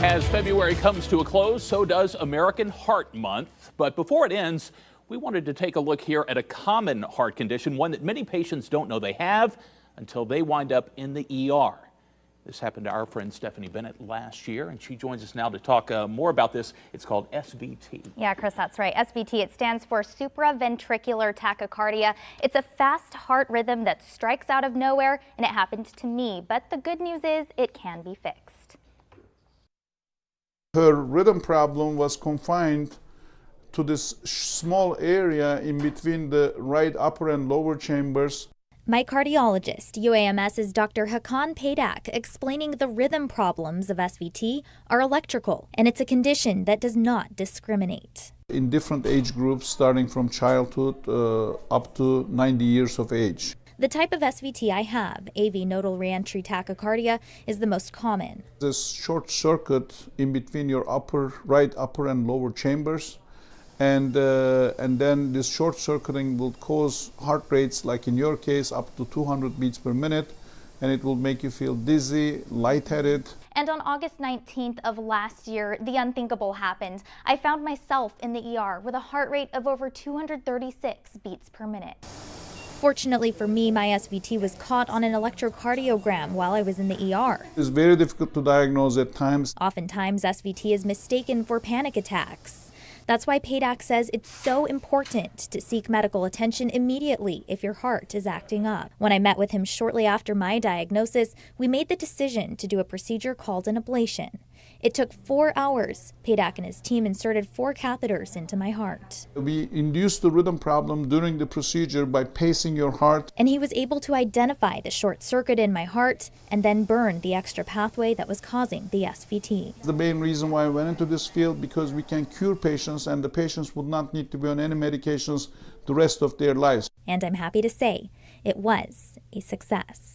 As February comes to a close, so does American Heart Month. But before it ends, we wanted to take a look here at a common heart condition, one that many patients don't know they have until they wind up in the ER. This happened to our friend Stephanie Bennett last year, and she joins us now to talk more about this. It's called SVT. Yeah, Chris, that's right. SVT, it stands for supraventricular tachycardia. It's a fast heart rhythm that strikes out of nowhere, and it happened to me. But the good news is it can be fixed. Her rhythm problem was confined to this small area in between the right upper and lower chambers. My cardiologist, UAMS's Dr. Hakan Paydak, explaining the rhythm problems of SVT are electrical, and it's a condition that does not discriminate. In different age groups, starting from childhood up to 90 years of age. The type of SVT I have, AV nodal reentry tachycardia, is the most common. This short circuit in between your right upper and lower chambers. And then this short circuiting will cause heart rates, like in your case, up to 200 beats per minute, and it will make you feel dizzy, lightheaded. And on August 19th of last year, the unthinkable happened. I found myself in the ER with a heart rate of over 236 beats per minute. Fortunately for me, my SVT was caught on an electrocardiogram while I was in the ER. It's very difficult to diagnose at times. Oftentimes, SVT is mistaken for panic attacks. That's why Paydak says it's so important to seek medical attention immediately if your heart is acting up. When I met with him shortly after my diagnosis, we made the decision to do a procedure called an ablation. It took 4 hours. Paydak and his team inserted 4 catheters into my heart. We induced the rhythm problem during the procedure by pacing your heart. And he was able to identify the short circuit in my heart and then burn the extra pathway that was causing the SVT. The main reason why I went into this field, because we can cure patients and the patients would not need to be on any medications the rest of their lives. And I'm happy to say it was a success.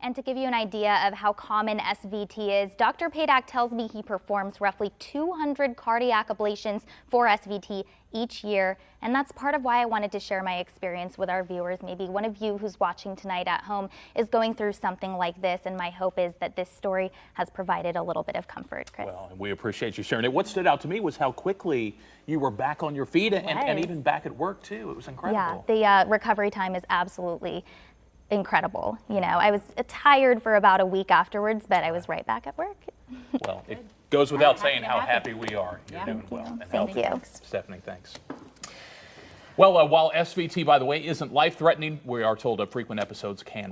And to give you an idea of how common SVT is, Dr. Paydak tells me he performs roughly 200 cardiac ablations for SVT each year. And that's part of why I wanted to share my experience with our viewers. Maybe one of you who's watching tonight at home is going through something like this. And my hope is that this story has provided a little bit of comfort, Chris. Well, we appreciate you sharing it. What stood out to me was how quickly you were back on your feet and even back at work, too. It was incredible. Yeah, the recovery time is absolutely incredible. You know, I was tired for about a week afterwards, but I was right back at work. Well, it goes without saying how happy we are. You're doing well. And Thank you. Stephanie, thanks. Well, while SVT, by the way, isn't life-threatening, we are told that frequent episodes can